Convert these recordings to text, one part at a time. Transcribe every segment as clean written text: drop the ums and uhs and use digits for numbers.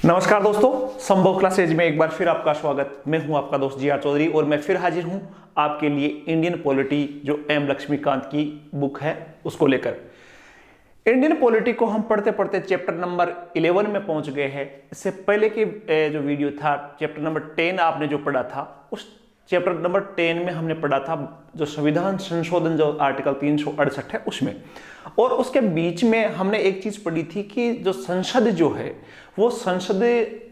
नमस्कार दोस्तों, संभव क्लासेज में एक बार फिर आपका स्वागत। मैं हूं आपका दोस्त जी आर चौधरी और मैं फिर हाजिर हूं आपके लिए इंडियन पॉलिटी जो एम लक्ष्मीकांत की बुक है उसको लेकर। इंडियन पॉलिटी को हम पढ़ते पढ़ते चैप्टर नंबर 11 में पहुंच गए हैं। इससे पहले की जो वीडियो था चैप्टर नंबर 10 आपने जो पढ़ा था, उस चैप्टर नंबर 10 में हमने पढ़ा था जो संविधान संशोधन जो आर्टिकल 368 है उसमें, और उसके बीच में हमने एक चीज पढ़ी थी कि जो संसद जो है वो संसद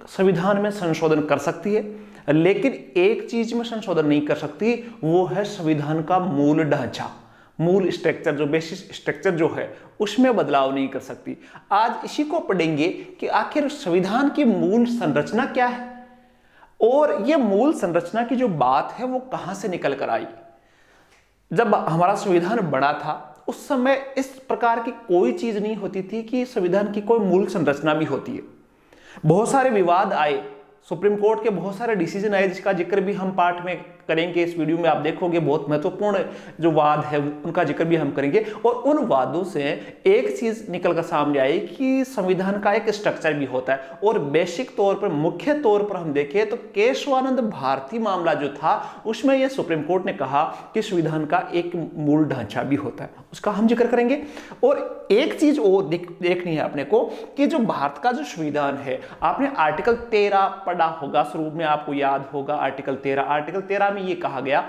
संविधान में संशोधन कर सकती है, लेकिन एक चीज में संशोधन नहीं कर सकती, वो है संविधान का मूल ढांचा, मूल स्ट्रक्चर, जो बेसिस स्ट्रक्चर जो है उसमें बदलाव नहीं कर सकती। आज इसी को पढ़ेंगे कि आखिर संविधान की मूल संरचना क्या है और यह मूल संरचना की जो बात है वो कहां से निकल कर आई। जब हमारा संविधान बना था उस समय इस प्रकार की कोई चीज नहीं होती थी कि संविधान की कोई मूल संरचना भी होती है। बहुत सारे विवाद आए, सुप्रीम कोर्ट के बहुत सारे डिसीजन आए जिसका जिक्र भी हम पार्ट में करेंगे। इस वीडियो में आप देखोगे बहुत महत्वपूर्ण जो वाद है उनका जिक्र भी हम करेंगे, और उन वादों से एक चीज निकल कर सामने आई कि संविधान का एक स्ट्रक्चर भी होता है। और बेसिक तौर पर, मुख्य तौर पर हम देखें तो केशवानंद भारती मामला जो था उसमें यह सुप्रीम कोर्ट ने कहा कि संविधान का एक मूल ढांचा भी होता है, उसका हम जिक्र करेंगे। और एक चीज और देखनी है अपने को कि जो भारत का जो संविधान है, आपने आर्टिकल 13 पढ़ा होगा, शुरू में आपको याद होगा आर्टिकल 13 में ये कहा गया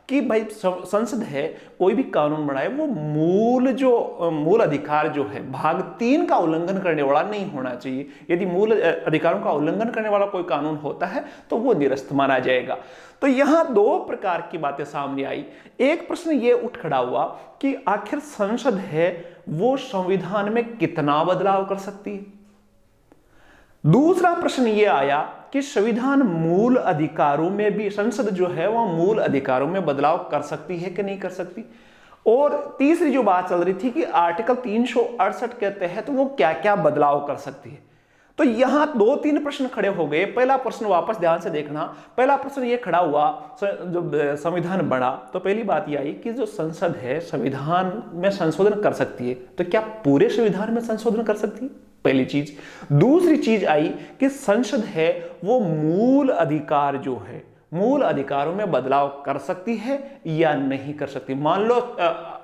कि भाई संसद है कोई भी कानून बनाए वो मूल अधिकार जो है भाग 3 का उल्लंघन करने वाला नहीं होना चाहिए। यदि मूल अधिकारों का उल्लंघन करने वाला कोई कानून होता है तो वो निरस्त माना जाएगा। तो यहां दो प्रकार की बातें सामने आई। एक प्रश्न ये उठ खड़ा हुआ कि आखिर संसद है वो संविधान में कितना बदलाव कर सकती है। दूसरा प्रश्न यह आया कि संविधान मूल अधिकारों में भी, संसद जो है वह मूल अधिकारों में बदलाव कर सकती है कि नहीं कर सकती। और तीसरी जो बात चल रही थी कि आर्टिकल 368 के तहत वो क्या क्या बदलाव कर सकती है। तो यहां 2-3 प्रश्न खड़े हो गए। पहला प्रश्न वापस ध्यान से देखना, पहला प्रश्न ये खड़ा हुआ जब संविधान बना तो पहली बात यह आई कि जो संसद है संविधान में संशोधन कर सकती है, तो क्या पूरे संविधान में संशोधन कर सकती है, पहली चीज। दूसरी चीज आई कि संसद है वो मूल अधिकार जो है, मूल अधिकारों में बदलाव कर सकती है या नहीं कर सकती। मान लो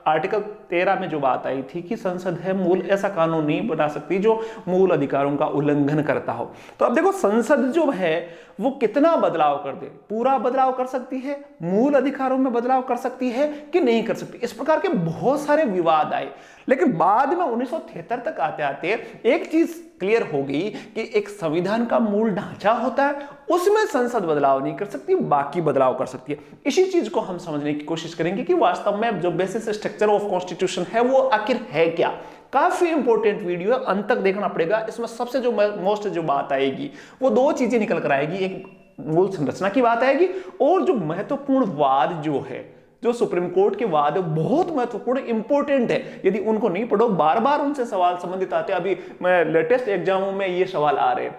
आर्टिकल 13 में जो बात आई थी कि संसद है मूल ऐसा कानून नहीं बना सकती जो मूल अधिकारों का उल्लंघन करता हो। तो अब देखो संसद जो है वो कितना बदलाव कर दे, पूरा बदलाव कर सकती है, मूल अधिकारों में बदलाव कर सकती है कि नहीं कर सकती। इस प्रकार के बहुत सारे विवाद आए, लेकिन बाद में 1973 तक आते आते एक चीज क्लियर हो गई कि एक संविधान का मूल ढांचा होता है, उसमें संसद बदलाव नहीं कर सकती, बाकी बदलाव कर सकती है। इसी चीज को हम समझने की कोशिश करेंगे कि वास्तव में जो बेसिस स्ट्रक्चर ऑफ कॉन्स्टिट्यूशन है वो आखिर है क्या। काफी इंपॉर्टेंट वीडियो है, अंत तक देखना पड़ेगा। इसमें सबसे जो मोस्ट जो बात आएगी वो दो चीजें निकल कर आएगी, एक मूल संरचना की बात आएगी और जो महत्वपूर्ण वाद जो है, जो सुप्रीम कोर्ट के वाद बहुत महत्वपूर्ण इंपॉर्टेंट है। यदि उनको नहीं पढ़ो, बार बार उनसे सवाल संबंधित आते हैं। अभी मैं लेटेस्ट एग्जामों में ये सवाल आ रहे हैं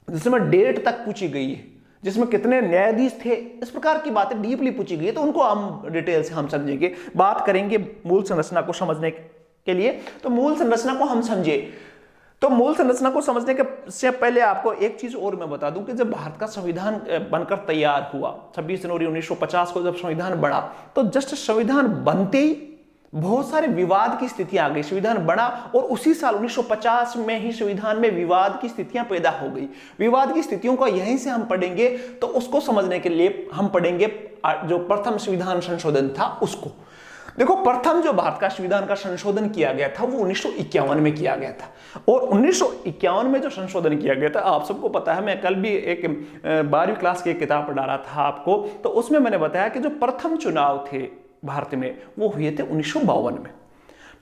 जिसमें डेट तक पूछी गई है, जिसमें कितने न्यायाधीश थे, इस प्रकार की बातें डीपली पूछी गई है। तो उनको हम डिटेल से हम समझेंगे, बात करेंगे मूल संरचना को समझने के लिए। तो मूल संरचना को हम समझे, तो मूल संरचना को समझने के से पहले आपको एक चीज और मैं बता दूं कि जब भारत का संविधान बनकर तैयार हुआ 26 जनवरी 1950 को जब संविधान बना, तो जस्ट संविधान बनते ही बहुत सारे विवाद की स्थिति आ गई। संविधान बना और उसी साल 1950 में ही संविधान में विवाद की स्थितियां पैदा हो गई। विवाद की स्थितियों को यहीं से हम पढ़ेंगे, तो उसको समझने के लिए हम पढ़ेंगे जो प्रथम संविधान संशोधन था उसको। देखो, प्रथम जो भारत का संविधान का संशोधन किया गया था वो 1951 में किया गया था। और 1951 में जो संशोधन किया गया था, आप सबको पता है, मैं कल भी एक 12वीं क्लास की एक किताब पढ़ा रहा था आपको, तो उसमें मैंने बताया कि जो प्रथम चुनाव थे भारत में वो हुए थे 1952 में।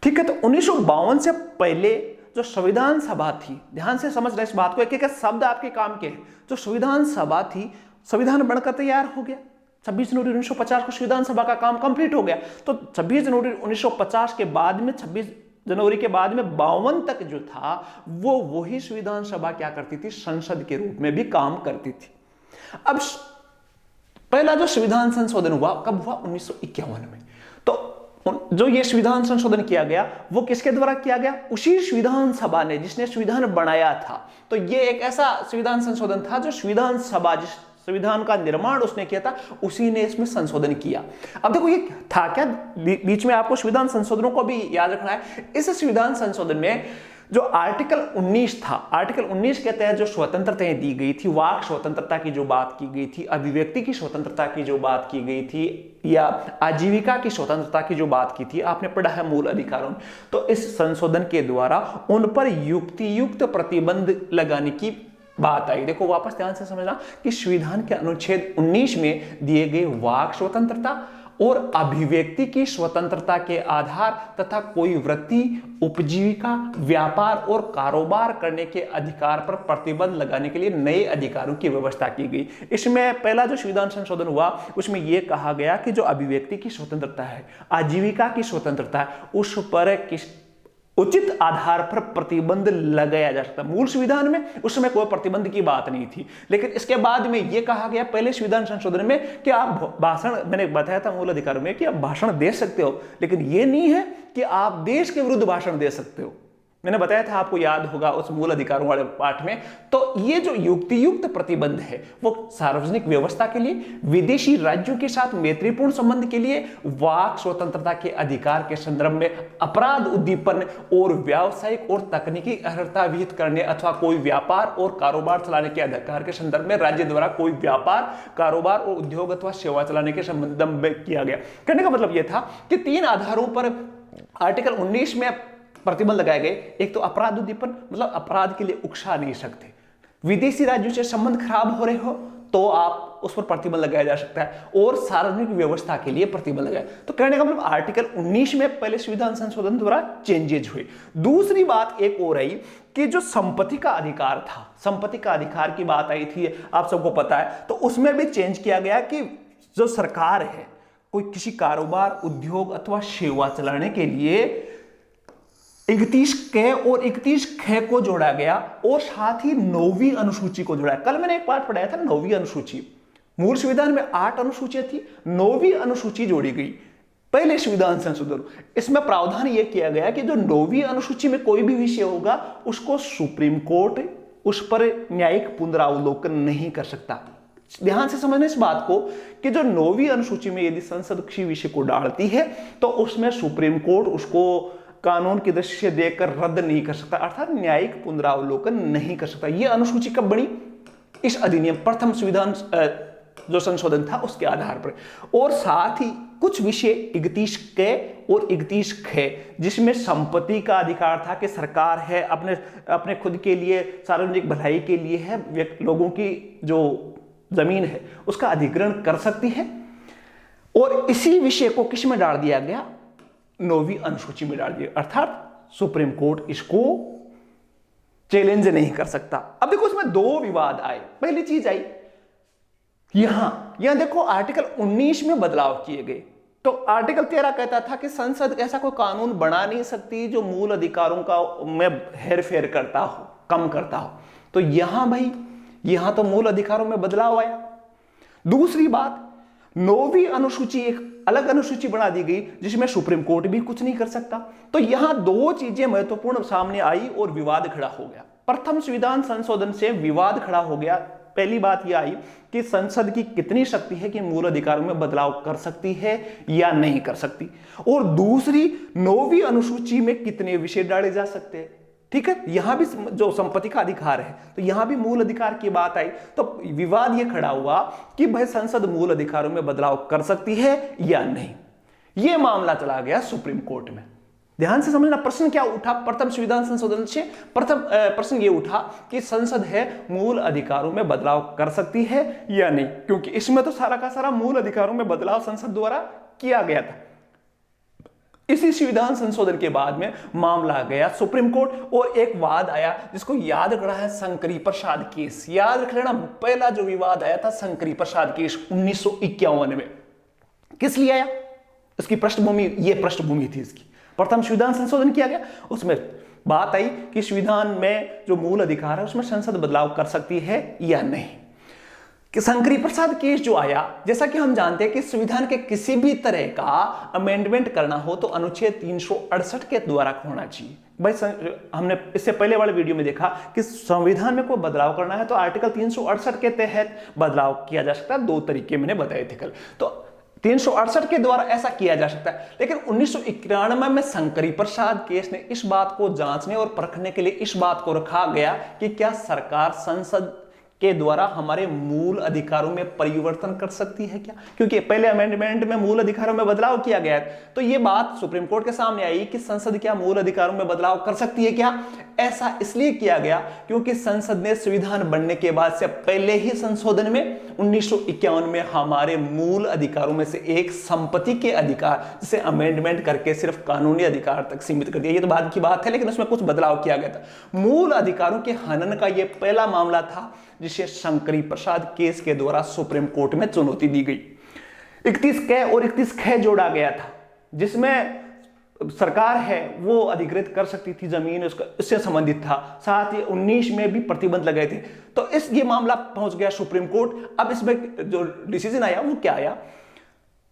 ठीक है, तो 1952 से पहले जो संविधान सभा थी, ध्यान से समझ रहे इस बात को, एक एक शब्द आपके काम के हैं। जो संविधान सभा थी, संविधान बनकर तैयार हो गया 26 जनवरी 1950 को, संविधान सभा का काम कंप्लीट हो गया। तो 26 जनवरी 1950 के बाद में, 26 जनवरी के बाद में 52 तक जो था वो वही संविधान सभा क्या करती थी, संसद के रूप में भी काम करती थी। अब पहला जो संविधान संशोधन हुआ कब हुआ, 1951 में। तो जो ये संविधान संशोधन किया गया वो किसके द्वारा किया गया? उसी संविधान सभा ने, जिसने संविधान बनाया था। तो ये एक ऐसा संविधान संशोधन था जो संविधान सभा, जिस संविधान का निर्माण उसने किया था, उसी ने इसमें संशोधन किया। अब देखो ये था क्या, बीच में आपको संविधान संशोधनों को भी याद रखना है। इस संविधान संशोधन में जो आर्टिकल 19 था, आर्टिकल 19 के तहत जो स्वतंत्रताएं दी गई थी, वाक स्वतंत्रता की जो बात की गई थी, अभिव्यक्ति की स्वतंत्रता की जो बात की गई थी, या आजीविका की स्वतंत्रता की जो बात की थी, आपने पढ़ा है मूल अधिकारों में। तो इस संशोधन के द्वारा उन पर युक्तियुक्त प्रतिबंध लगाने की बात आई। देखो वापस ध्यान से समझना कि संविधान के अनुच्छेद 19 में दिए गए वाक स्वतंत्रता और अभिव्यक्ति की स्वतंत्रता के आधार तथा कोई वृत्ति, उपजीविका, व्यापार और कारोबार करने के अधिकार पर प्रतिबंध लगाने के लिए नए अधिकारों की व्यवस्था की गई। इसमें पहला जो संविधान संशोधन हुआ उसमें यह कहा गया कि जो अभिव्यक्ति की स्वतंत्रता है, आजीविका की स्वतंत्रता है, उस पर किस उचित आधार पर प्रतिबंध लगाया जा सकता। मूल संविधान में उस समय कोई प्रतिबंध की बात नहीं थी, लेकिन इसके बाद में यह कहा गया पहले संविधान संशोधन में कि आप भाषण, मैंने बताया था मूल अधिकारों में कि आप भाषण दे सकते हो, लेकिन यह नहीं है कि आप देश के विरुद्ध भाषण दे सकते हो। मैंने बताया था, आपको याद होगा उस मूल अधिकारों वाले पाठ में। तो ये जो युक्तियुक्त प्रतिबंध है वो सार्वजनिक व्यवस्था के लिए, विदेशी राज्यों के साथ मैत्रीपूर्ण संबंध के लिए, वाक स्वतंत्रता के अधिकार के संदर्भ में, अपराध उद्दीपन और व्यावसायिक और तकनीकी अर्हता विहित करने अथवा कोई व्यापार और कारोबार चलाने के अधिकार के संदर्भ में राज्य द्वारा कोई व्यापार, कारोबार और उद्योग अथवा सेवा चलाने के संबंध में किया गया। कहने का मतलब यह था कि 3 आधारों पर आर्टिकल 19 में प्रतिबंध लगाए गए। एक तो अपराध उद्दीपन, मतलब अपराध के लिए उकसा नहीं सकते। विदेशी राज्यों से संबंध खराब हो रहे हो तो आप उस पर प्रतिबंध लगाया जा सकता है, और सार्वजनिक व्यवस्था के लिए प्रतिबंध लगाया। तो कहने का मतलब आर्टिकल 19 में पहले संविधान संशोधन द्वारा चेंजेज हुए। दूसरी बात एक और आई कि जो संपत्ति का अधिकार था, संपत्ति का अधिकार की बात आई थी, आप सबको पता है। तो उसमें भी चेंज किया गया कि जो सरकार है, कोई किसी कारोबार, उद्योग अथवा सेवा चलाने के लिए 31 क और 31 ख को जोड़ा गया, और साथ ही 9वीं अनुसूची को जोड़ा। कल मैंने एक पाठ पढ़ाया था 9वीं अनुसूची। मूल संविधान में 8 अनुसूचियां थी, 9वीं अनुसूची जोड़ी गई पहले संविधान संशोधन। इसमें प्रावधान यह किया गया कि जो 9वीं अनुसूची में कोई भी विषय होगा उसको सुप्रीम कोर्ट उस पर न्यायिक पुनरावलोकन नहीं कर सकता। ध्यान से समझना इस बात को कि जो 9वीं अनुसूची में यदि संसद किसी विषय को डालती है तो उसमें सुप्रीम कोर्ट उसको कानून की दृष्टि से देखकर रद्द नहीं कर सकता, अर्थात न्यायिक पुनरावलोकन नहीं कर सकता। यह अनुसूची कब बनी? इस अधिनियम, प्रथम संविधान जो संशोधन था उसके आधार पर। और साथ ही कुछ विषय 31 क और 31 ख, जिसमें संपत्ति का अधिकार था कि सरकार है अपने खुद के लिए, सार्वजनिक भलाई के लिए है, लोगों की जो जमीन है उसका अधिग्रहण कर सकती है। और इसी विषय को किस में डाल दिया गया? 9वीं अनुसूची में डाल दिया, अर्थात सुप्रीम कोर्ट इसको चैलेंज नहीं कर सकता। अब देखो इसमें 2 विवाद आए। पहली चीज आई यहां देखो आर्टिकल 19 में बदलाव किए गए। तो आर्टिकल 13 कहता था कि संसद ऐसा कोई कानून बना नहीं सकती जो मूल अधिकारों का में हेरफेर करता हो, कम करता हो। तो यहां तो मूल अधिकारों में बदलाव आया। दूसरी बात, 9वीं अनुसूची एक अलग अनुसूची बना दी गई जिसमें सुप्रीम कोर्ट भी कुछ नहीं कर सकता। तो यहां 2 चीजें महत्वपूर्ण सामने आई और विवाद खड़ा हो गया। प्रथम संविधान संशोधन से विवाद खड़ा हो गया। पहली बात यह आई कि संसद की कितनी शक्ति है कि मूल अधिकारों में बदलाव कर सकती है या नहीं कर सकती, और दूसरी 9वीं अनुसूची में कितने विषय डाले जा सकते हैं। ठीक है, यहां भी जो संपत्ति का अधिकार है तो यहां भी मूल अधिकार की बात आई। तो विवाद यह खड़ा हुआ कि भाई संसद मूल अधिकारों में बदलाव कर सकती है या नहीं। यह मामला चला गया सुप्रीम कोर्ट में। ध्यान से समझना, प्रश्न क्या उठा प्रथम संविधान संशोधन से? प्रथम प्रश्न यह उठा कि संसद है मूल अधिकारों में बदलाव कर सकती है या नहीं, क्योंकि इसमें तो सारा का सारा मूल अधिकारों में बदलाव संसद द्वारा किया गया था। इसी संविधान संशोधन के बाद में मामला गया सुप्रीम कोर्ट, और एक वाद आया जिसको याद रखना है, शंकरी प्रसाद केस। याद रख लेना, पहला जो विवाद आया था शंकरी प्रसाद केस 1951 में। किस लिए आया? इसकी पृष्ठभूमि, यह पृष्ठभूमि थी इसकी। प्रथम संविधान संशोधन किया गया, उसमें बात आई कि संविधान में जो मूल अधिकार है उसमें संसद बदलाव कर सकती है या नहीं। कि शंकरी प्रसाद केस जो आया, जैसा कि हम जानते हैं कि संविधान के किसी भी तरह का अमेंडमेंट करना हो तो अनुच्छेद 368 के द्वारा होना चाहिए। भाई हमने इससे पहले वाले वीडियो में देखा कि संविधान में कोई बदलाव करना है तो आर्टिकल 368 के तहत बदलाव किया जा सकता है। दो तरीके मैंने बताए थे कल, तो 368 के द्वारा ऐसा किया जा सकता है। लेकिन 1991 में शंकरी प्रसाद केस ने इस बात को जांचने और परखने के लिए इस बात को रखा गया कि क्या सरकार संसद के द्वारा हमारे मूल अधिकारों में परिवर्तन कर सकती है क्या, क्योंकि पहले अमेंडमेंट में मूल अधिकारों में बदलाव किया गया है। तो यह बात सुप्रीम कोर्ट के सामने आई कि संसद क्या मूल अधिकारों में बदलाव कर सकती है क्या। ऐसा इसलिए किया गया क्योंकि संसद ने संविधान बनने के बाद से पहले ही संशोधन में 1951 में हमारे मूल अधिकारों में से एक संपत्ति के अधिकार, जिसे अमेंडमेंट करके सिर्फ कानूनी अधिकार तक सीमित कर दिया। ये तो बाद की बात है, लेकिन उसमें कुछ बदलाव किया गया था। मूल अधिकारों के हनन का यह पहला मामला था जिसे शंकरी प्रसाद केस के द्वारा सुप्रीम कोर्ट में चुनौती दी गई। 31 क और 31 ख जोड़ा गया था, जिसमें सरकार है वो अधिकृत कर सकती थी जमीन, उसका इससे संबंधित था। साथ ही 19 में भी प्रतिबंध लगाए थे। तो ये मामला पहुंच गया सुप्रीम कोर्ट। अब इसमें जो डिसीजन आया वो क्या आया,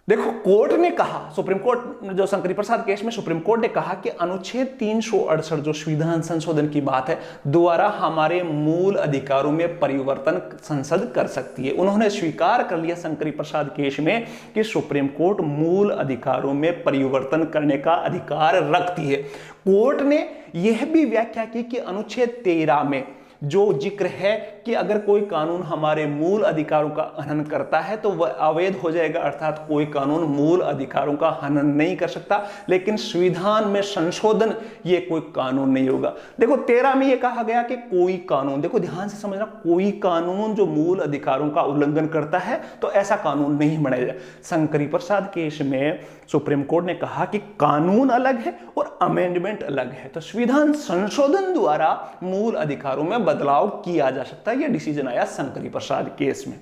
देखो कोर्ट ने कहा, सुप्रीम कोर्ट जो शंकरी प्रसाद केस में सुप्रीम कोर्ट ने कहा कि अनुच्छेद 368 जो संविधान संशोधन की बात है द्वारा हमारे मूल अधिकारों में परिवर्तन संसद कर सकती है। उन्होंने स्वीकार कर लिया शंकरी प्रसाद केस में कि सुप्रीम कोर्ट मूल अधिकारों में परिवर्तन करने का अधिकार रखती है। कोर्ट ने यह भी व्याख्या की कि अनुच्छेद 13 में जो जिक्र है कि अगर कोई कानून हमारे मूल अधिकारों का हनन करता है तो वह अवैध हो जाएगा, अर्थात कोई कानून मूल अधिकारों का हनन नहीं कर सकता। लेकिन संविधान में संशोधन ये कोई कानून नहीं होगा। देखो 13 में ये कहा गया कि कोई कानून, देखो ध्यान से समझना, कोई कानून जो मूल अधिकारों का उल्लंघन करता है तो ऐसा कानून नहीं बनाया जाए। शंकरी प्रसाद केस में सुप्रीम कोर्ट ने कहा कि कानून अलग है और अमेंडमेंट अलग है, तो संविधान संशोधन द्वारा मूल अधिकारों में बदलाव किया जा सकता है। यह डिसीजन आया शंकरी प्रसाद केस में।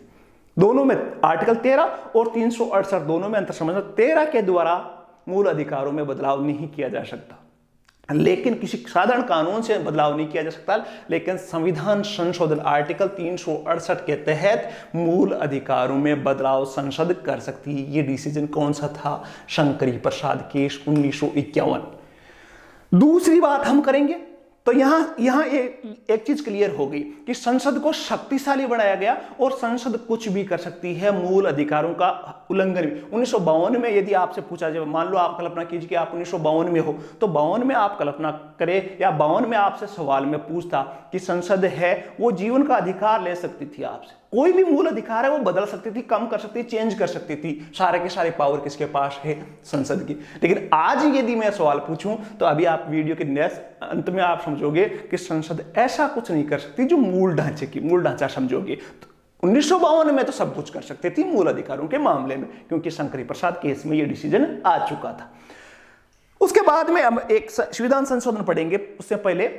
दोनों में आर्टिकल 13 और 368 दोनों में अंतर समझना। 13 के द्वारा मूल अधिकारों में बदलाव नहीं किया जा सकता, लेकिन किसी साधारण कानून से बदलाव नहीं किया जा सकता, लेकिन संविधान संशोधन आर्टिकल 368 के तहत मूल अधिकारों में बदलाव संसद कर सकती है। ये डिसीजन कौन सा था, शंकरी प्रसाद केस 1951। दूसरी बात हम करेंगे तो यहां एक चीज क्लियर हो गई कि संसद को शक्तिशाली बनाया गया और संसद कुछ भी कर सकती है मूल अधिकारों का उल्लंघन भी। 1952 में यदि आपसे पूछा जाए, मान लो आप कल्पना कीजिए कि आप 1952 में हो, तो 52 में आप कल्पना करें या 52 में आपसे सवाल में पूछता कि संसद है वो जीवन का अधिकार ले सकती थी आपसे, कोई भी मूल अधिकार है वो बदल सकती थी, कम कर सकती थी, चेंज कर सकती थी, सारे के सारे पावर किसके पास है, संसद की। लेकिन आज यदि मैं सवाल पूछूं तो अभी आप वीडियो के अंत में आप समझोगे कि संसद ऐसा कुछ नहीं कर सकती जो मूल ढांचा समझोगे। 1952 में तो सब कुछ कर सकती थी मूल अधिकारों के मामले में, क्योंकि शंकरी प्रसाद केस में यह डिसीजन आ चुका था। उसके बाद में हम एक संविधान संशोधन पढ़ेंगे, उससे पहले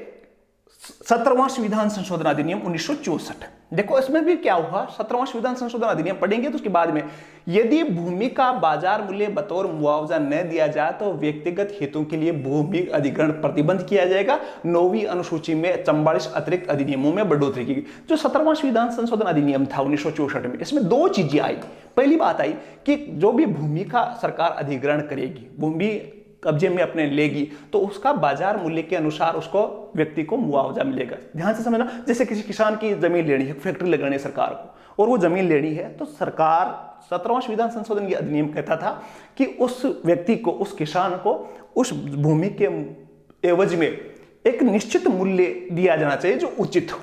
17वां संविधान संशोधन अधिनियम 1964। देखो इसमें भी क्या हुआ, 17वां संविधान संशोधन अधिनियम पढ़ेंगे तो उसके बाद में यदि भूमि का बाजार मूल्य बतौर मुआवजा न दिया जाए तो व्यक्तिगत हितों के लिए भूमि अधिग्रहण प्रतिबंध किया जाएगा। 9वीं अनुसूची में 44 अतिरिक्त अधिनियमों में बढ़ोतरी की गई। जो 17वां संविधान संशोधन अधिनियम था 1964 में, इसमें दो चीजें आई। पहली बात आई कि जो भी भूमि का सरकार अधिग्रहण करेगी, भूमि कब्जे में अपने लेगी, तो उसका बाजार मूल्य के अनुसार उसको व्यक्ति को मुआवजा मिलेगा। ध्यान से समझना, जैसे किसी किसान की जमीन लेनी है, फैक्ट्री लगानी है सरकार को और वो जमीन लेनी है, तो सरकार 17वां संविधान संशोधन अधिनियम कहता था कि उस व्यक्ति को, उस किसान को उस भूमि के एवज में एक निश्चित मूल्य दिया जाना चाहिए जो उचित हो।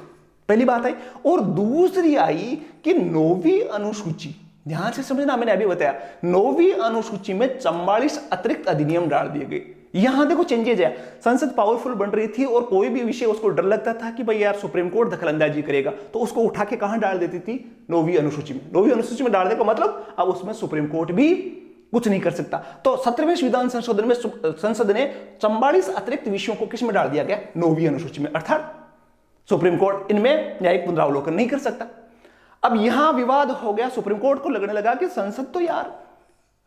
पहली बात आई। और दूसरी आई कि 9वीं अनुसूची, ध्यान से समझना, मैंने अभी बताया 9वीं अनुसूची में 44 अतिरिक्त अधिनियम डाल दिए गए। यहां देखो चेंजेज है, संसद पावरफुल बन रही थी और कोई भी विषय उसको डर लगता था कि भाई यार सुप्रीम कोर्ट दखलंदाजी करेगा, तो उसको उठा के कहां डाल देती थी, 9वीं अनुसूची में। 9वीं अनुसूची में डालने का मतलब अब उसमें सुप्रीम कोर्ट भी कुछ नहीं कर सकता। तो 17वें संविधान संशोधन में संसद ने 44 अतिरिक्त विषयों को किस में डाल दिया गया, 9वीं अनुसूची में, अर्थात सुप्रीम कोर्ट इनमें न्यायिक पुनरावलोकन नहीं कर सकता। अब यहां विवाद हो गया, सुप्रीम कोर्ट को लगने लगा कि संसद तो यार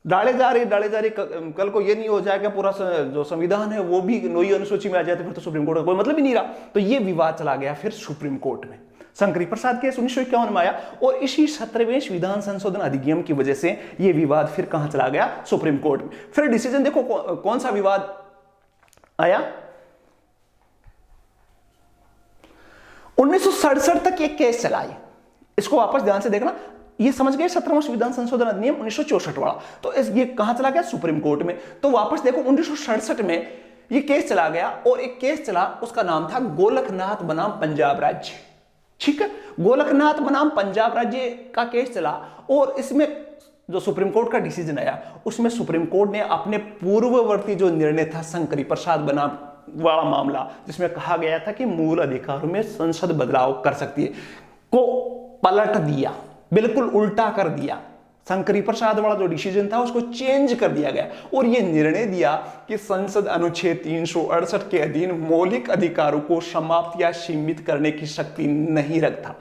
डाले जा रही, कल को ये नहीं हो जाएगा पूरा जो संविधान है वो भी 9वीं अनुसूची में आ जाए तो फिर तो सुप्रीम कोर्ट का कोई मतलब ही नहीं रहा। तो ये विवाद चला गया फिर सुप्रीम कोर्ट में। शंकरी प्रसाद केस 1951 में आया और इसी 17वें संविधान संशोधन अधिनियम की वजह से यह विवाद फिर कहां चला गया? सुप्रीम कोर्ट में। फिर डिसीजन देखो कौन सा विवाद आया? 1967 तक एक केस चला है, इसको वापस ध्यान से देखना। ये समझ गए 17वां संविधान संशोधन अधिनियम 1964 वाला, तो ये कहां चला गया? सुप्रीम कोर्ट में। तो वापस देखो 1967 में ये केस चला गया और एक केस चला, उसका नाम था गोलकनाथ बनाम पंजाब राज्य। ठीक है, गोलकनाथ बनाम पंजाब राज्य का केस चला और इसमें जो सुप्रीम कोर्ट का डिसीजन आया उसमें सुप्रीम कोर्ट ने अपने पूर्ववर्ती जो निर्णय था शंकरी प्रसाद बनाम वाला मामला, जिसमें कहा गया था कि मूल अधिकारों में संसद बदलाव कर सकती है, को पलट दिया, बिल्कुल उल्टा कर दिया। शंकरी प्रसाद वाला जो डिसीजन था उसको चेंज कर दिया गया और यह निर्णय दिया कि संसद अनुच्छेद 368 के अधीन मौलिक अधिकारों को समाप्त या सीमित करने की शक्ति नहीं रखता।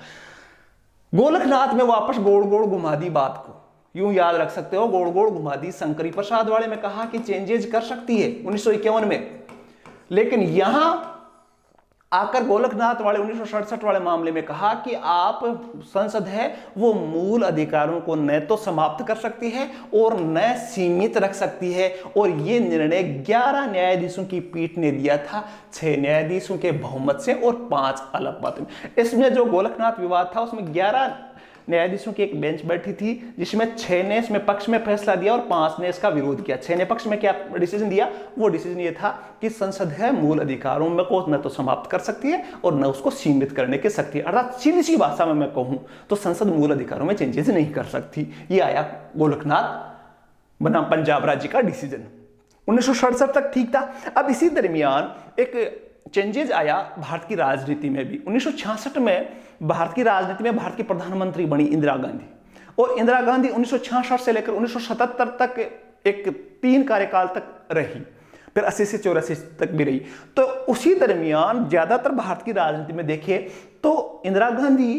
गोलकनाथ में वापस गोड़ गोड़ घुमा दी बात को, यूं याद रख सकते हो, गोड़ गोड़ घुमा दी। शंकरी प्रसाद वाले में कहा कि चेंजेज कर सकती है 1951 में, लेकिन यहां आकर गोलकनाथ वाले 1967 वाले मामले में कहा कि आप संसद है वो मूल अधिकारों को न तो समाप्त कर सकती है और न सीमित रख सकती है। और ये निर्णय 11 न्यायाधीशों की पीठ ने दिया था, 6 न्यायाधीशों के बहुमत से और 5 अलग मत में। इसमें जो गोलकनाथ विवाद था उसमें 11 न्यायाधीशों की एक बेंच बैठी थी, जिसमें 6 ने इसमें पक्ष में फैसला दिया और 5 ने इसका विरोध किया। 6 ने पक्ष में क्या डिसीजन दिया? वो डिसीजन ये था कि संसद है मूल अधिकारों में को न तो समाप्त कर सकती है और न उसको सीमित करने की शक्ति, अर्थात सीधी सी भाषा में मैं कहूं तो संसद मूल अधिकारों में चेंजेस नहीं कर सकती। ये आया गोलकनाथ बनाम पंजाब राज्य का डिसीजन। 1967 तक ठीक था। अब इसी दरमियान एक चेंजेस आया भारत की राजनीति में भी। 1966 में भारत की राजनीति में भारत की प्रधानमंत्री बनी इंदिरा गांधी, और इंदिरा गांधी 1966 से लेकर 1977 तक एक 3 कार्यकाल तक रही, फिर 80 से 84 तक भी रही। तो उसी दरमियान ज्यादातर भारत की राजनीति में देखे तो इंदिरा गांधी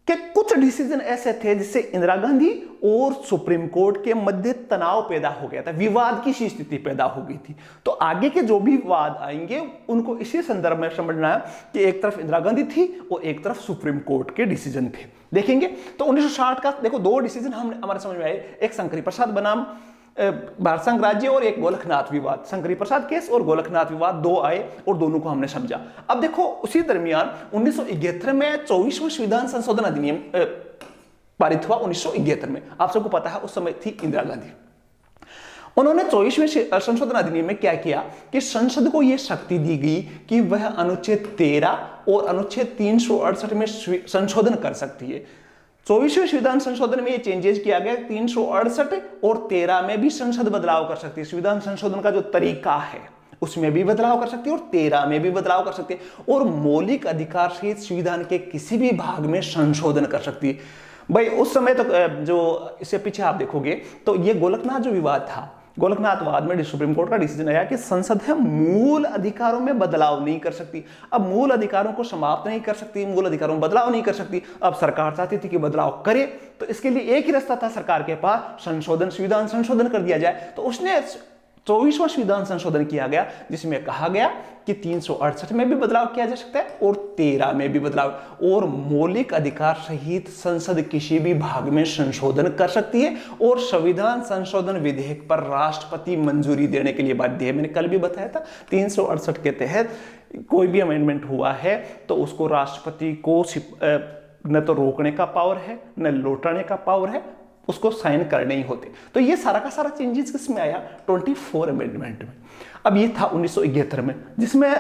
के कुछ डिसीजन ऐसे थे जिससे इंदिरा गांधी और सुप्रीम कोर्ट के मध्य तनाव पैदा हो गया था, विवाद की सी स्थिति पैदा हो गई थी। तो आगे के जो भी विवाद आएंगे उनको इसी संदर्भ में समझना है कि एक तरफ इंदिरा गांधी थी और एक तरफ सुप्रीम कोर्ट के डिसीजन थे। देखेंगे तो 1960 का देखो 2 डिसीजन हमारे समझ में आए, एक शंकरी प्रसाद बनाम भारत संघ राज्य और एक गोलकनाथ विवाद। शंकरी प्रसाद केस और गोलकनाथ विवाद 2 आए और दोनों को हमने समझा। अब देखो उसी दरमियान 1971 में 24वां संविधान संशोधन अधिनियम पारित हुआ। 1971 में आप सबको पता है उस समय थी इंदिरा गांधी। उन्होंने 24वें संशोधन अधिनियम में क्या किया कि संसद को यह शक्ति दी गई कि वह अनुच्छेद 13 और अनुच्छेद 368 में संशोधन कर सकती है। 24वें संविधान संशोधन में ये चेंजेस किया गया, 368 और 13 में भी संसद बदलाव कर सकती है। संविधान संशोधन का जो तरीका है उसमें भी बदलाव कर सकती है और 13 में भी बदलाव कर सकती है और मौलिक अधिकार सहित संविधान के किसी भी भाग में संशोधन कर सकती है। भाई उस समय तो जो इससे पीछे आप देखोगे तो ये गोलकनाथ जो विवाद था, गोलकनाथवाद में सुप्रीम कोर्ट का डिसीजन आया कि संसद है मूल अधिकारों में बदलाव नहीं कर सकती। अब मूल अधिकारों को समाप्त नहीं कर सकती, मूल अधिकारों में बदलाव नहीं कर सकती। अब सरकार चाहती थी कि बदलाव करे, तो इसके लिए एक ही रास्ता था सरकार के पास, संशोधन, संविधान संशोधन कर दिया जाए। तो उसने 24वां संविधान संशोधन किया गया जिसमें कहा गया कि 368 में भी बदलाव किया जा सकता है और 13 में भी बदलाव, और मौलिक अधिकार सहित संसद किसी भी भाग में संशोधन कर सकती है और संविधान संशोधन विधेयक पर राष्ट्रपति मंजूरी देने के लिए बाध्य है। मैंने कल भी बताया था 368 के तहत कोई भी अमेंडमेंट हुआ है तो उसको राष्ट्रपति को न तो रोकने का पावर है न लौटाने का पावर है, उसको साइन करने ही होते। तो ये सारा का सारा चेंजेस किसमें आया? 24 अमेंडमेंट में। अब ये था 1971 में, जिसमें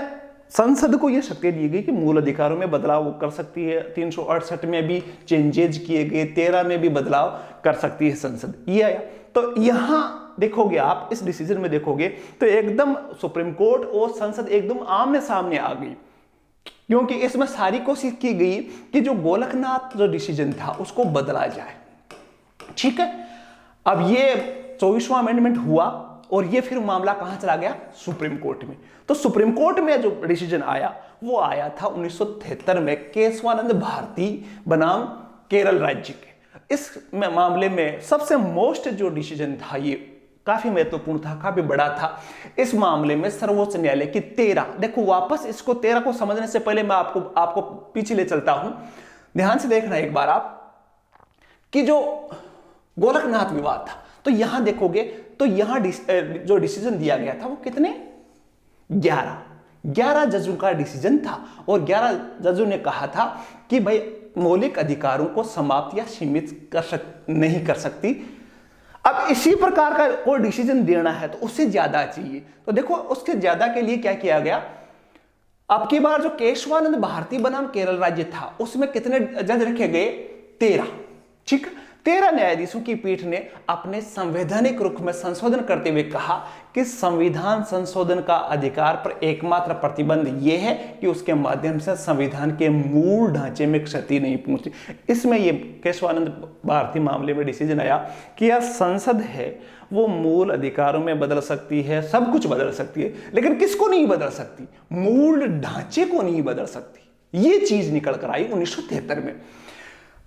संसद को यह शक्ति दी गई कि मूल अधिकारों में बदलाव कर सकती है। 368 में भी चेंजेस किए गए, 13 में भी बदलाव कर सकती है संसद, ये आया। तो यहां देखोगे आप, इस डिसीजन में देखोगे तो एकदम सुप्रीम कोर्ट और संसद एकदम आमने सामने आ गई, क्योंकि इसमें सारी कोशिश की गई कि जो गोलकनाथ जो डिसीजन था उसको बदला जाए। ठीक है, अब ये 24वां अमेंडमेंट हुआ और ये फिर मामला कहां चला गया? सुप्रीम कोर्ट में। तो सुप्रीम कोर्ट में जो डिसीजन आया वो आया था 1973 में केशवानंद भारती बनाम केरल राज्य के। इस मामले में सबसे मोस्ट जो डिसीजन था ये काफी महत्वपूर्ण था, काफी बड़ा था। इस मामले में सर्वोच्च न्यायालय की 13, देखो वापस इसको 13 को समझने से पहले मैं आपको पीछे ले चलता हूं। ध्यान से देखना एक बार आप कि जो गोरखनाथ विवाद था, तो यहां देखोगे तो यहां जो डिसीजन दिया गया था वो कितने, 11 जजों का डिसीजन था। और 11 जजों ने कहा था कि भाई मौलिक अधिकारों को समाप्त या सीमित नहीं कर सकती। अब इसी प्रकार का कोई डिसीजन देना है तो उससे ज्यादा चाहिए। तो देखो उसके ज्यादा के लिए क्या किया गया, अब की बार जो केशवानंद भारती बनाम केरल राज्य था उसमें कितने जज रखे गए, 13। ठीक, 13 न्यायाधीशों की पीठ ने अपने संवैधानिक रुख में संशोधन करते हुए कहा कि संविधान संशोधन का अधिकार पर एकमात्र प्रतिबंध यह है कि उसके माध्यम से संविधान के मूल ढांचे में क्षति नहीं पहुंचती। इसमें यह केशवानंद भारती मामले में डिसीजन आया कि यह संसद है वो मूल अधिकारों में बदल सकती है, सब कुछ बदल सकती है, लेकिन किसको नहीं बदल सकती, मूल ढांचे को नहीं बदल सकती। ये चीज निकल कर आई 1973 में।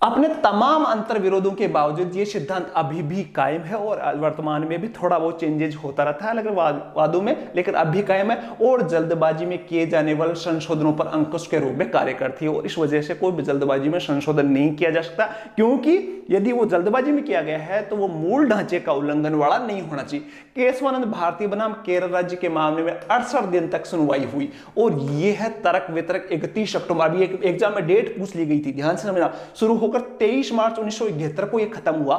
अपने तमाम अंतर विरोधों के बावजूद ये सिद्धांत अभी भी कायम है और वर्तमान में भी थोड़ा बहुत चेंजेज होता रहता है अलग वादों में, लेकिन अब भी कायम है और जल्दबाजी में किए जाने वाले संशोधनों पर अंकुश के रूप में कार्य करती है। और इस वजह से कोई भी जल्दबाजी में संशोधन नहीं किया जा सकता, क्योंकि यदि वो जल्दबाजी में किया गया है तो वो मूल ढांचे का उल्लंघन वाला नहीं होना चाहिए। केशवानंद भारती बनाम केरल राज्य के मामले में 68 दिन तक सुनवाई हुई और यह है तर्क वितर्क 31 अक्टूबर। अभी एक एग्जाम में डेट पूछ ली गई थी, ध्यान से समझना, शुरू होकर 23 मार्च 1971 को यह खत्म हुआ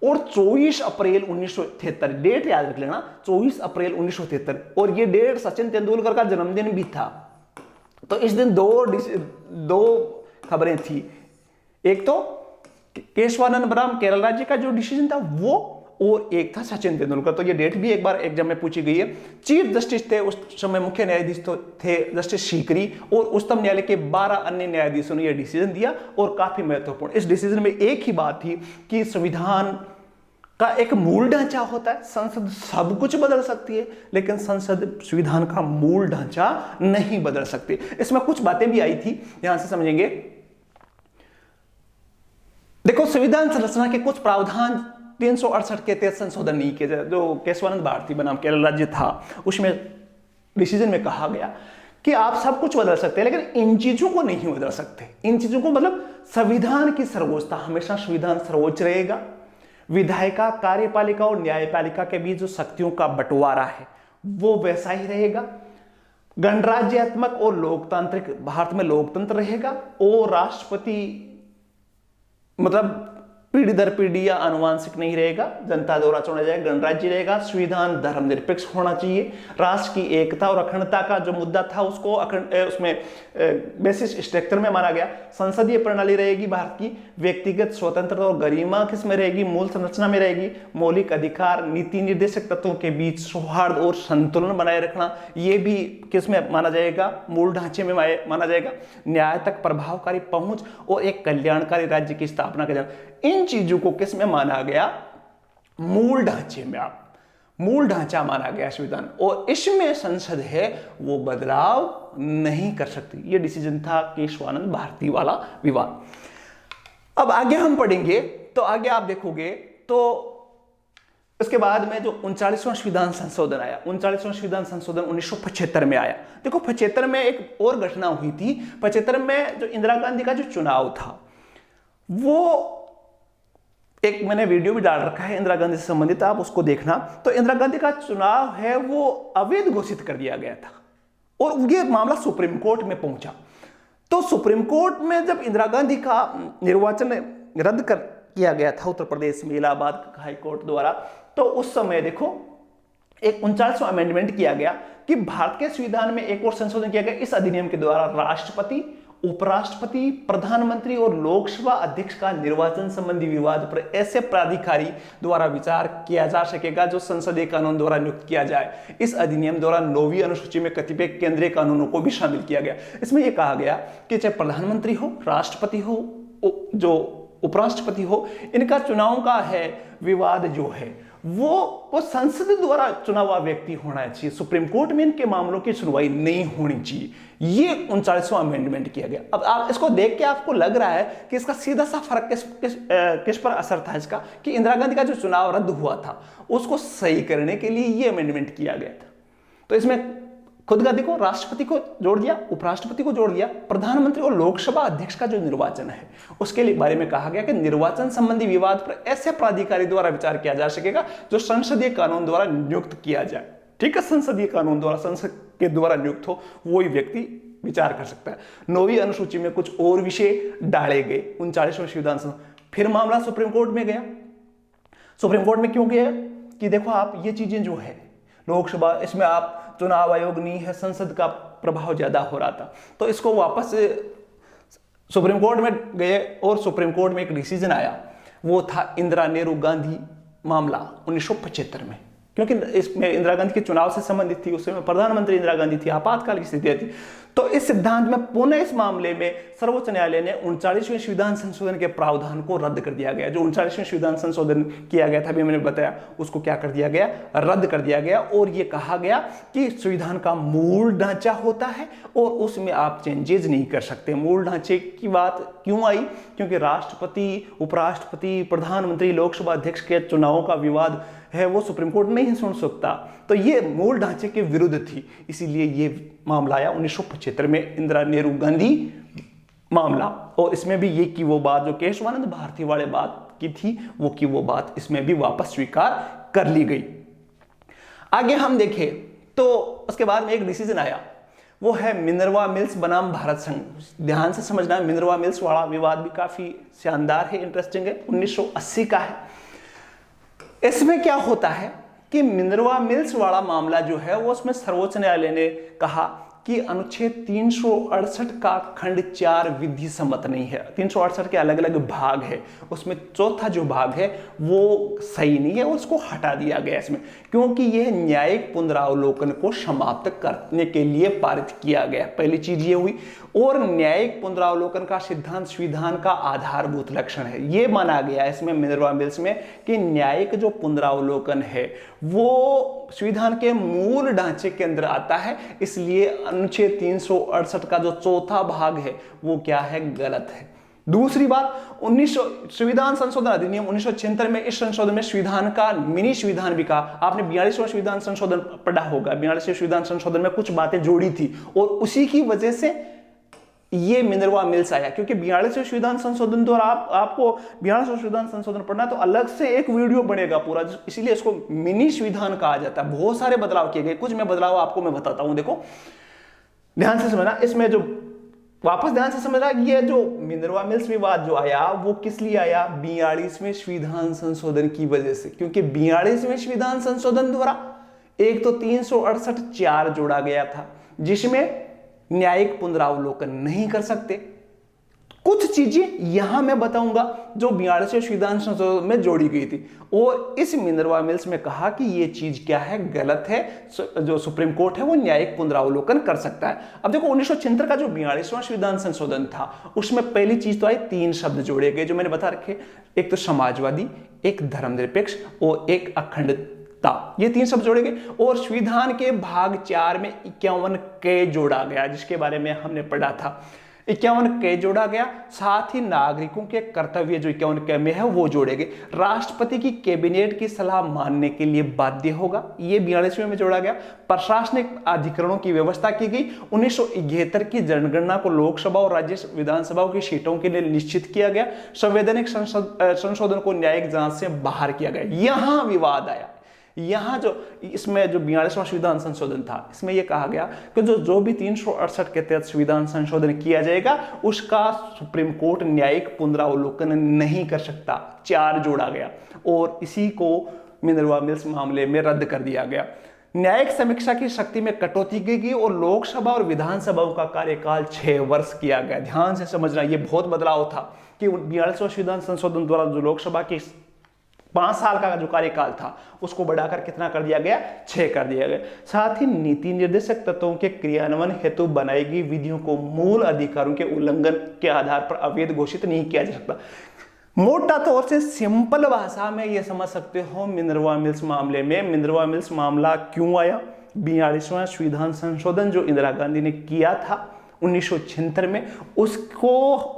और 24 अप्रैल 1973, डेट याद रख लेना, 24 अप्रैल 1973। और यह डेट सचिन तेंदुलकर का जन्मदिन भी था। तो इस दिन दो खबरें थी, एक तो केशवानंद बनाम केरल राज्य का जो डिसीजन था वो, और एक था सचिन तेंदुलकर। तो ये डेट भी एक बार एग्जाम में पूछी गई है। चीफ जस्टिस थे उस समय, मुख्य न्यायाधीश तो थे जस्टिस सीकरी, और उच्चतम न्यायालय के 12 अन्य न्यायाधीशों ने यह डिसीजन दिया। और काफी महत्वपूर्ण इस डिसीजन में एक ही बात थी कि संविधान का एक मूल ढांचा होता है, संसद सब कुछ बदल सकती है लेकिन संसद संविधान का मूल ढांचा नहीं बदल सकती। इसमें कुछ बातें भी आई थी, ध्यान से समझेंगे। देखो, संविधान संरचना के कुछ प्रावधान 368 के तहत संशोधन नहीं किए जाए। जो केशवानंद भारती बनाम केरल राज्य था उसमें डिसीजन में कहा गया कि आप सब कुछ बदल सकते हैं लेकिन इन चीजों को नहीं बदल सकते। इन चीजों को मतलब संविधान की सर्वोच्चता, हमेशा संविधान सर्वोच्च रहेगा। विधायिका, कार्यपालिका और न्यायपालिका के बीच जो शक्तियों का बंटवारा है वो वैसा ही रहेगा। गणराज्यात्मक और लोकतांत्रिक, भारत में लोकतंत्र रहेगा और राष्ट्रपति मतलब पीढ़ी दर पीढ़ी या आनुवांशिक नहीं रहेगा, जनता द्वारा चुना जाएगा, गणराज्य रहेगा। संविधान धर्मनिरपेक्ष होना चाहिए। राष्ट्र की एकता और अखंडता का जो मुद्दा था उसको उसमें बेसिस स्ट्रक्चर में माना गया। संसदीय प्रणाली रहेगी भारत की। व्यक्तिगत स्वतंत्रता और गरिमा किसमें रहेगी, मूल संरचना में रहेगी। मौलिक अधिकार, नीति निर्देशक तत्वों के बीच सौहार्द और संतुलन बनाए रखना, यह भी किसमें माना जाएगा, मूल ढांचे में माना जाएगा। न्याय तक प्रभावकारी पहुंच और एक कल्याणकारी राज्य की स्थापना की जाएगी। इन चीजों को किस में माना गया, मूल ढांचे में। आप मूल ढांचा माना गया संविधान, और इसमें संसद है वो बदलाव नहीं कर सकती। ये डिसीजन था केशवानंद भारती वाला विवाद। अब आगे हम पढ़ेंगे तो आगे आप देखोगे तो इसके बाद में जो 39वां संविधान संशोधन आया, 39वां संविधान संशोधन 1975 में आया। देखो 75 में एक और घटना हुई थी। 75 में जो इंदिरा गांधी का जो चुनाव था वो एक मैंने वीडियो भी डाल रखा है इंदिरा गांधी से संबंधित, आप उसको देखना। तो इंदिरा गांधी का चुनाव है वो अवैध घोषित कर दिया गया था और ये मामला सुप्रीम कोर्ट में पहुंचा। तो सुप्रीम कोर्ट में जब इंदिरा गांधी का निर्वाचन रद्द कर किया गया था उत्तर प्रदेश में इलाहाबाद हाई कोर्ट द्वारा, तो उस समय देखो एक 39वां अमेंडमेंट किया गया कि भारत के संविधान में एक और संशोधन किया गया। इस अधिनियम के द्वारा राष्ट्रपति, उपराष्ट्रपति, प्रधानमंत्री और लोकसभा अध्यक्ष का निर्वाचन संबंधी विवाद पर ऐसे प्राधिकारी द्वारा विचार किया जा सकेगा जो संसदीय कानून द्वारा नियुक्त किया जाए। इस अधिनियम द्वारा 9वीं अनुसूची में कतिपय केंद्रीय कानूनों को भी शामिल किया गया। इसमें यह कहा गया कि चाहे प्रधानमंत्री हो, राष्ट्रपति हो, जो उपराष्ट्रपति हो, इनका चुनाव का है विवाद जो है वो संसद द्वारा चुना हुआ व्यक्ति होना चाहिए। सुप्रीम कोर्ट में इनके मामलों की सुनवाई नहीं होनी चाहिए। ये 39वां अमेंडमेंट किया गया। अब आप इसको देख के आपको लग रहा है कि इसका सीधा सा फर्क किस पर असर था इसका, कि इंदिरा गांधी का जो चुनाव रद्द हुआ था उसको सही करने के लिए ये अमेंडमेंट किया गया था। तो इसमें खुद का देखो, राष्ट्रपति को जोड़ दिया, उपराष्ट्रपति को जोड़ दिया, प्रधानमंत्री और लोकसभा अध्यक्ष का जो निर्वाचन है उसके लिए बारे में कहा गया कि निर्वाचन संबंधी विवाद पर ऐसे प्राधिकारी द्वारा विचार किया जा सकेगा जो संसदीय कानून द्वारा नियुक्त किया जाए। ठीक है, संसदीय कानून द्वारा, संसद के द्वारा नियुक्त हो वही व्यक्ति विचार कर सकता है। 9वीं अनुसूची में कुछ और विषय डाले गए 39वें संविधान संशोधन। फिर मामला सुप्रीम कोर्ट में गया। सुप्रीम कोर्ट में क्यों गया कि देखो आप ये चीजें जो है लोकसभा, इसमें आप चुनाव आयोग नहीं है, संसद का प्रभाव ज्यादा हो रहा था, तो इसको वापस सुप्रीम कोर्ट में गए और सुप्रीम कोर्ट में एक डिसीजन आया, वो था इंदिरा नेहरू गांधी मामला 1975 में, क्योंकि इसमें इंदिरा गांधी के चुनाव से संबंधित थी, उस समय प्रधानमंत्री इंदिरा गांधी थी, आपातकाल की स्थिति थी। तो इस सिद्धांत में पुनः इस मामले में सर्वोच्च न्यायालय ने 39वें संविधान संशोधन के प्रावधान को रद्द कर दिया गया। जो 39वें संविधान संशोधन किया गया था, अभी मैंने बताया, उसको क्या कर दिया गया, रद्द कर दिया गया। और ये कहा गया कि संविधान का मूल ढांचा होता है और उसमें आप चेंजेस नहीं कर सकते। मूल ढांचे की बात क्यों आई? क्योंकि राष्ट्रपति, उपराष्ट्रपति, प्रधानमंत्री, लोकसभा अध्यक्ष के चुनावों का विवाद है वो सुप्रीम कोर्ट नहीं सुन सकता, तो ये मूल ढांचे के विरुद्ध थी, इसीलिए ये मामला आया 1975 में, इंदिरा नेहरू गांधी मामला। और इसमें भी ये की वो बात जो केशवानंद भारती वाले बात की थी, वो की वो बात इसमें भी वापस स्वीकार कर ली गई। आगे हम देखें तो उसके बाद में एक डिसीजन आया, वो है मिनर्वा मिल्स बनाम भारत संघ। ध्यान से समझना, मिनर्वा मिल्स वाला विवाद भी काफी शानदार है, इंटरेस्टिंग है, 1980 का है। इसमें क्या होता है कि मिनर्वा मिल्स वाला मामला जो है वो, उसमें सर्वोच्च न्यायालय ने कहा कि अनुच्छेद 368 का खंड 4 विधि सम्मत नहीं है। 368 के अलग अलग भाग है, उसमें चौथा जो भाग है वो सही नहीं है, उसको हटा दिया गया इसमें, क्योंकि यह न्यायिक पुनरावलोकन को समाप्त करने के लिए पारित किया गया। पहली चीज ये हुई। और न्यायिक पुनरावलोकन का सिद्धांत संविधान का आधारभूत लक्षण है, ये माना गया इसमें मिनर्वा मिल्स में कि न्यायिक जो पुनरावलोकन है वो संविधान के मूल ढांचे के अंदर आता है, इसलिए अनुच्छेद 368 का जो चौथा भाग है वो क्या है, गलत है। दूसरी बात, 1900 संविधान संशोधन अधिनियम 1976 में, इस संशोधन में संविधान का मिनी संविधान भी कहा। आपने 42वां संविधान संशोधन पढ़ा होगा, 42वें संविधान संशोधन में कुछ बातें जोड़ी थी और उसी की वजह से ये मिनर्वा मिल्स आया, क्योंकि 42वें संविधान संशोधन द्वारा आपको 42वां संविधान संशोधन पढ़ना तो अलग से एक वीडियो बनेगा पूरा, इसीलिए इसको मिनी संविधान कहा जाता है। बहुत सारे बदलाव किए गए, कुछ मैं बदलाव आपको मैं बताता हूं, देखो ध्यान से समझना। इसमें जो वापस ध्यान से समझना, ये जो मिनर्वा मिल्स विवाद जो आया वो किस लिए आया, 42वें संविधान संशोधन की वजह से, क्योंकि 42वें संविधान संशोधन द्वारा एक तो 368(4) जोड़ा गया था, जिसमें न्यायिक पुनरावलोकन नहीं कर सकते। कुछ चीजें यहां मैं बताऊंगा जो 42वें संविधान संशोधन में जोड़ी गई थी, और इस मिनर्वा मिल्स में कहा कि ये चीज क्या है, गलत है। जो सुप्रीम कोर्ट है वो न्यायिक पुनरावलोकन कर सकता है। अब देखो 1976 का जो 42वां संविधान संशोधन था उसमें पहली चीज तो आई, 3 शब्द जोड़े गए जो मैंने बता रखे, एक तो समाजवादी, एक धर्मनिरपेक्ष और एक अखंडता। ये 3 शब्द जोड़े गए। और संविधान के भाग 4 में 51 के जोड़ा गया, जिसके बारे में हमने पढ़ा था, 51 के जोड़ा गया। साथ ही नागरिकों के कर्तव्य जो 51 के में है वो जोड़े गए। राष्ट्रपति की कैबिनेट की सलाह मानने के लिए बाध्य होगा, ये 42वें में जोड़ा गया। प्रशासनिक अधिकरणों की व्यवस्था की गई। 1971 की जनगणना को लोकसभा और राज्य विधानसभाओं की सीटों के लिए निश्चित किया गया। संवैधानिक संशोधन को न्यायिक जांच से बाहर किया गया। यहां विवाद आया, यहां जो इसमें जो 42वां संविधान संशोधन था, इसमें यह कहा गया कि जो भी 368 के तहत संविधान संशोधन किया जाएगा उसका सुप्रीम कोर्ट न्यायिक पुनरावलोकन नहीं कर सकता। 4 जोड़ा गया और इसी को मिनर्वा मिल्स मामले में रद्द कर दिया गया। न्यायिक समीक्षा की शक्ति में कटौती की गई और लोकसभा और विधानसभाओं का कार्यकाल 6 वर्ष किया गया। ध्यान से समझना, यह बहुत बदलाव था कि 42वां संविधान संशोधन द्वारा जो लोकसभा की 5 साल का जो कार्यकाल था उसको बढ़ाकर कितना कर दिया गया, 6 कर दिया गया। साथ ही नीति निर्देशक तत्वों के क्रियान्वयन हेतु बनाई गई विधियों को मूल अधिकारों के उल्लंघन के आधार पर अवैध घोषित नहीं किया जा सकता। मोटा तौर से सिंपल भाषा में यह समझ सकते हो मिनर्वा मिल्स मामले में, मिनर्वा मिल्स मामला क्यों आया, 42वां संविधान संशोधन जो इंदिरा गांधी ने किया था 1976 में, उसको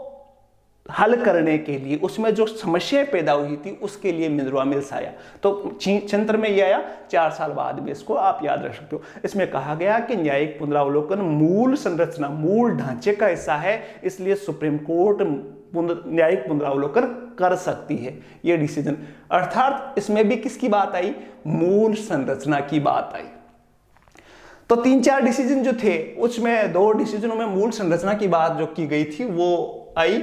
हल करने के लिए, उसमें जो समस्याएं पैदा हुई थी उसके लिए मिनरवा मिल्स आया। तो चंत्र में ये आया 4 साल बाद में, इसको आप याद रख सकते हो। इसमें कहा गया कि न्यायिक पुनरावलोकन मूल संरचना, मूल ढांचे का हिस्सा है, इसलिए सुप्रीम कोर्ट न्यायिक पुनरावलोकन कर सकती है ये डिसीजन। अर्थात इसमें भी किसकी बात आई? मूल संरचना की बात आई। तो 3-4 डिसीजन जो थे उसमें 2 डिसीजनों में मूल संरचना की बात जो की गई थी वो आई।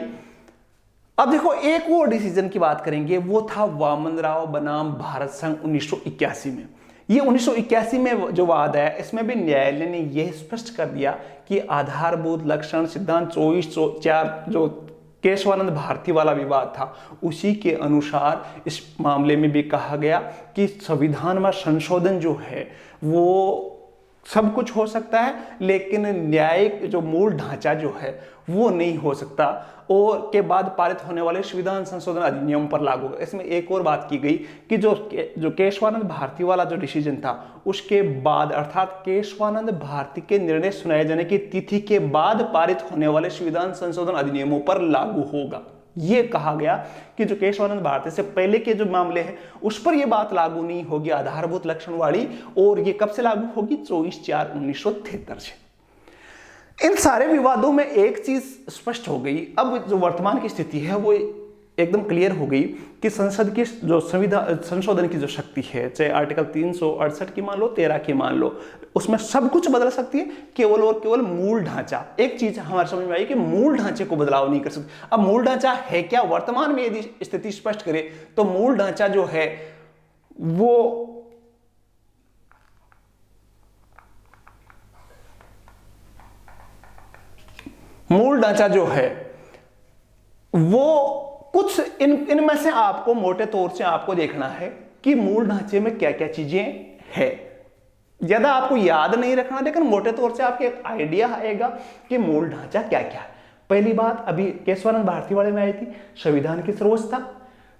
अब देखो एक और डिसीजन की बात करेंगे, वो था वामनराव बनाम भारत संघ 1981 में। ये 1981 में जो वाद है, इसमें भी न्यायालय ने यह स्पष्ट कर दिया कि आधारभूत लक्षण सिद्धांत 24/4 जो केशवानंद भारती वाला विवाद था, उसी के अनुसार इस मामले में भी कहा गया कि संविधान में संशोधन जो है वो सब कुछ हो सकता है, लेकिन न्यायिक जो मूल ढांचा जो है वो नहीं हो सकता, और के बाद पारित होने वाले संविधान संशोधन अधिनियम पर लागू होगा। इसमें एक और बात की गई कि जो केशवानंद भारती वाला जो डिसीजन था उसके बाद, अर्थात केशवानंद भारती के निर्णय सुनाए जाने की तिथि के बाद पारित होने वाले संविधान संशोधन अधिनियमों पर लागू होगा। ये कहा गया कि जो केशवानंद भारती से पहले के जो मामले हैं उस पर यह बात लागू नहीं होगी आधारभूत लक्षण वाली, और ये कब से लागू होगी? 24/4/1973 से। इन सारे विवादों में एक चीज स्पष्ट हो गई, अब जो वर्तमान की स्थिति है वो एकदम क्लियर हो गई कि संसद की जो संविधान संशोधन की जो शक्ति है, चाहे आर्टिकल 368 की मान लो, 13 की मान लो, उसमें सब कुछ बदल सकती है, केवल और केवल मूल ढांचा। एक चीज हमारे समझ में आई कि मूल ढांचे को बदलाव नहीं कर सकती। अब मूल ढांचा है क्या? वर्तमान में यदि स्थिति स्पष्ट करे तो मूल ढांचा जो है वो कुछ इनमें से आपको मोटे तौर से आपको देखना है कि मूल ढांचे में क्या क्या चीजें हैं। ज्यादा आपको याद नहीं रखना, लेकिन मोटे तौर से आपको एक आइडिया आएगा कि मूल ढांचा क्या क्या है। पहली बात अभी केशवानंद भारती वाले में आई थी, संविधान की सर्वोच्चता,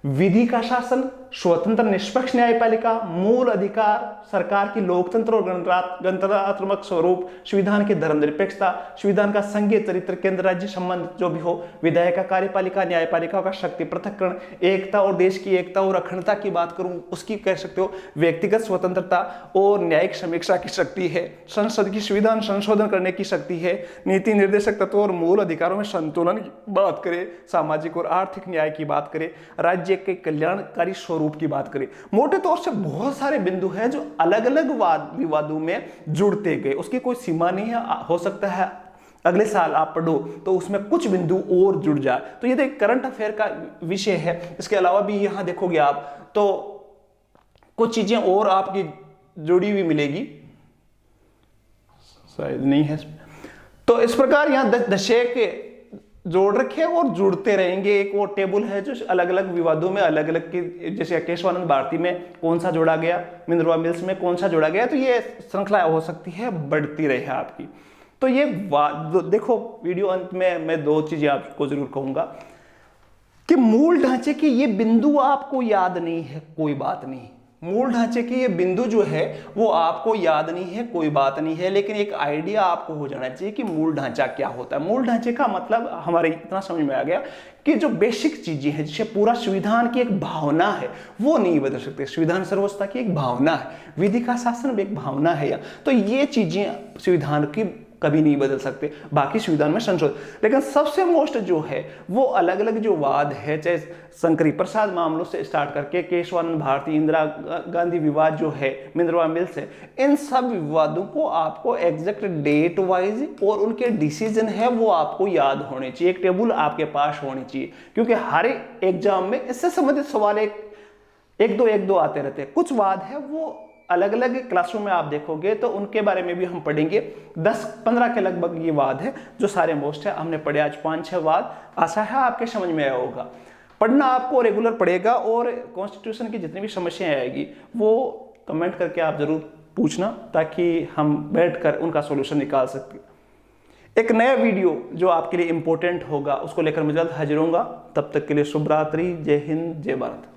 विधि का शासन, स्वतंत्र निष्पक्ष न्यायपालिका, मूल अधिकार, सरकार की लोकतंत्र और गणतंत्रात्मक स्वरूप, संविधान की धर्मनिरपेक्षता, संविधान का संघीय चरित्र, केंद्र राज्य संबंध जो भी हो, विधायिका, कार्यपालिका, न्यायपालिका का शक्ति पृथक्करण, एकता और देश की एकता और अखंडता की बात करूं उसकी कह सकते हो, व्यक्तिगत स्वतंत्रता और न्यायिक समीक्षा की शक्ति है, संसद की संविधान संशोधन करने की शक्ति है, नीति निर्देशक तत्व और मूल अधिकारों में संतुलन की बात करें, सामाजिक और आर्थिक न्याय की बात करें, राज्य के कल्याणकारी स्वरूप की बात करें। मोटे तौर से बहुत सारे बिंदु हैं जो अलग अलग विवादों में जुड़ते गए, उसकी कोई सीमा नहीं है। हो सकता है अगले साल आप पढ़ो तो उसमें कुछ बिंदु और जुड़ जाए। तो ये एक करंट अफेयर का विषय है। इसके अलावा भी यहां देखोगे आप तो कुछ चीजें और आपकी जुड़ी हुई मिलेगी, शायद नहीं है। तो इस प्रकार यहां दशक जोड़ रखे और जुड़ते रहेंगे। एक वो टेबल है जो अलग अलग विवादों में अलग अलग के, जैसे केशवानंद भारती में कौन सा जोड़ा गया, मिनरवा मिल्स में कौन सा जोड़ा गया, तो ये श्रृंखला हो सकती है, बढ़ती रहे आपकी। तो ये देखो वीडियो अंत में मैं 2 चीजें आपको जरूर कहूंगा कि मूल ढांचे के ये बिंदु आपको याद नहीं है, कोई बात नहीं। मूल ढांचे के ये बिंदु जो है वो आपको याद नहीं है, कोई बात नहीं है, लेकिन एक आइडिया आपको हो जाना चाहिए कि मूल ढांचा क्या होता है। मूल ढांचे का मतलब हमारे इतना समझ में आ गया कि जो बेसिक चीजें हैं, जिसे पूरा संविधान की एक भावना है, वो नहीं बदल सकते। संविधान सर्वोच्चता की एक भावना है, विधि का शासन भी एक भावना है, तो ये चीजें संविधान की कभी नहीं बदल सकते। बाकी संविधान में संशोधन, लेकिन सबसे मोस्ट जो है वो अलग अलग जो वाद है, चाहे शंकरी प्रसाद मामलों से स्टार्ट करके केशवानंद भारती, इंदिरा गांधी विवाद जो है, मिनरवा मिल्स है, इन सब विवादों को आपको एग्जैक्ट डेट वाइज और उनके डिसीजन है वो आपको याद होने चाहिए। एक टेबल आपके पास होनी चाहिए, क्योंकि हर एग्जाम में इससे संबंधित सवाल एक दो आते रहते हैं। कुछ वाद है वो अलग अलग क्लासरूम में आप देखोगे तो उनके बारे में भी हम पढ़ेंगे। 10-15 के लगभग ये वाद है जो सारे मोस्ट है। हमने पढ़े आज 5-6 वाद, आशा है आपके समझ में आया होगा। पढ़ना आपको रेगुलर पड़ेगा, और कॉन्स्टिट्यूशन की जितनी भी समस्याएं आएगी वो कमेंट करके आप जरूर पूछना, ताकि हम बैठकर उनका सॉल्यूशन निकाल सकें। एक नया वीडियो जो आपके लिए इंपॉर्टेंट होगा उसको लेकर मैं जल्द हाजिर होऊंगा। तब तक के लिए शुभ रात्रि, जय हिंद, जय भारत।